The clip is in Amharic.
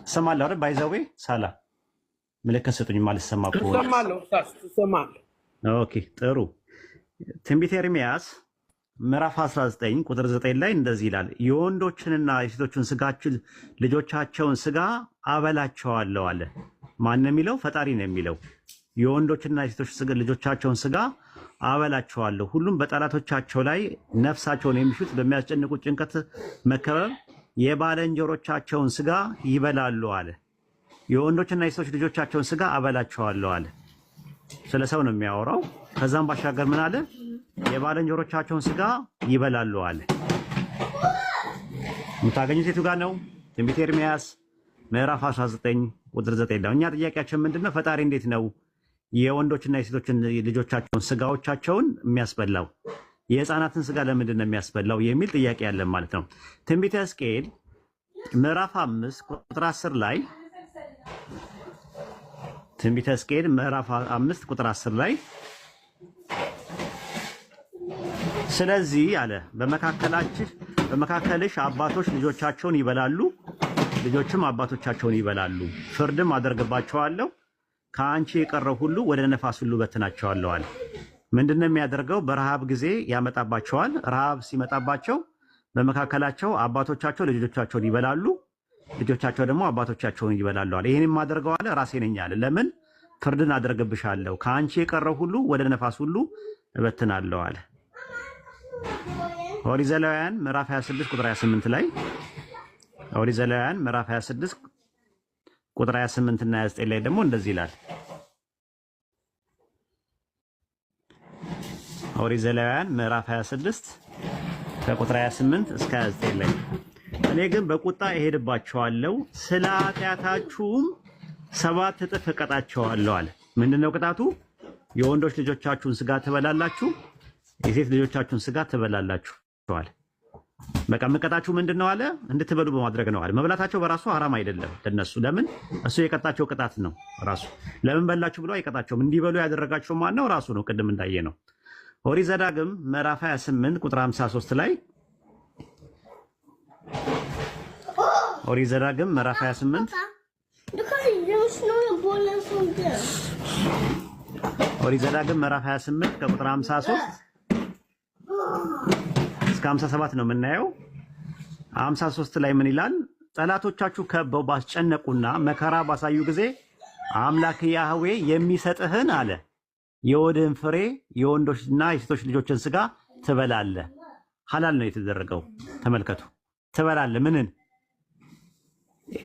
ሰማለሁ አይደል? ባይዘዌ ሳላ ምልክት ስጡኝ ማለት ሰማ እኮ ትሰማለህ ኡስታዝ ትሰማለህ። ኦኬ ጥሩ። ትንቢተ ኤርምያስ ምዕራፍ 19 ቁጥር 9 ላይ እንደዚህ ይላል፣ የወንዶችንና የሴቶችን ስጋችን ልጆቻቸውን ስጋ አበላቸዋለሁ አለ። ማን ነው የሚለው? ፈጣሪ ነው የሚለው። የወንዶችና የሴቶች ልጆቻቸውን ስጋ አበላቸዋለሁ፣ ሁሉም በጠላቶቻቸው ላይ ነፍሳቸውን የሚሹት በሚያስጨንቁት ጭንቀት መከበብ የባልንጀሮቻቸውን ስጋ ይበላሉ አለ። የወንዶችና የሴቶች ልጆቻቸውን ስጋ አበላቸዋለሁ አለ። ስለ ሰው ነው የሚያወራው። ከዛም ባሻገር ምን አለ? የባልንጀሮቻቸውን ስጋ ይበላሉ አለ። የምታገኙት የቱ ጋር ነው? ትንቢተ ኤርምያስ ምዕራፍ 19 ቁጥር 9 ላይ። እኛ ጥያቄያችን ምንድነው? ፈጣሪ እንዴት ነው የወንዶችና የሴቶችን ልጆቻቸውን ስጋዎቻቸውን የሚያስበላው? የህፃናትን ስጋ ለምንድን ነው የሚያስበላው የሚል ጥያቄ ያለን ማለት ነው። ትንቢተ ሕዝቅኤል ምዕራፍ 5 ቁጥር 10 ላይ ትንቢተ ሕዝቅኤል ምዕራፍ 5 ቁጥር 10 ላይ ስለዚህ አለ በመካከልሽ አባቶች ልጆቻቸውን ይበላሉ፣ ልጆችም አባቶቻቸውን ይበላሉ፣ ፍርድም አደርግባቸዋለሁ፣ ከአንቺ የቀረው ሁሉ ወደ ነፋስ ሁሉ በትናቸዋለሁ አለ። ምንድነው የሚያደርገው? በረሃብ ጊዜ ያመጣባቸዋል። ረሃብ ሲመጣባቸው በመካከላቸው አባቶቻቸው ልጆቻቸውን ይበላሉ፣ ልጆቻቸው ደግሞ አባቶቻቸውን ይበላሉ አለ። ይሄን የማደርገው አለ ራሴ ነኝ አለ። ለምን? ፍርድን አደርግብሻለሁ፣ ከአንቺ የቀረው ሁሉ ወደ ነፋስ ሁሉ እበትናለሁ አለ። ኦሪት ዘሌዋውያን ምዕራፍ 26 ቁጥር 28 ላይ ኦሪት ዘሌዋውያን ምዕራፍ 26 ቁጥር 28 እና 29 ላይ ደግሞ እንደዚህ ይላል። ኦሪት ዘሌዋውያን ምዕራፍ 26 ከቁጥር 28 እስከ 29 ላይ እኔ ግን በቁጣ እሄድባቸዋለሁ፣ ስለ ኃጢአታችሁም 7 እጥፍ እቀጣቸዋለሁ አለ። ምንድነው ቅጣቱ? የወንዶች ልጆቻችሁን ስጋ ትበላላችሁ፣ የሴት ልጆቻችሁን ስጋ ትበላላችሁ አለ። በቃ መቀጣችሁ ምንድነው አለ? እንድትበሉ በማድረግ ነው አለ። መብላታቸው በራሱ ሐራም አይደለም ለነሱ። ለምን? እሱ የቀጣቸው ቅጣት ነው ራሱ። ለምን በላችሁ ብሎ አይቀጣቸውም። እንዲበሉ ያደረጋቸው ማን ነው? ራሱ ነው። ቅድም እንዳየ ነው። ኦሪት ዘዳግም ምዕራፍ 28 ቁጥር 53 ላይ ኦሪት ዘዳግም ምዕራፍ 28 ኦሪት ዘዳግም ምዕራፍ 28 ከቁጥር 53 እስከ 57 ነው የምናየው። 53 ላይ ምን ይላል? ጠላቶቻችሁ ከበው ባስጨነቁና መከራ ባሳዩ ጊዜ አምላክ ያህዌ የሚሰጥህን አለ የወድህን ፍሬ የወንዶችና የሴቶች ልጆችን ስጋ ትበላለህ። ሐላል ነው የተደረገው። ተመልከቱ፣ ትበላለህ ምንን?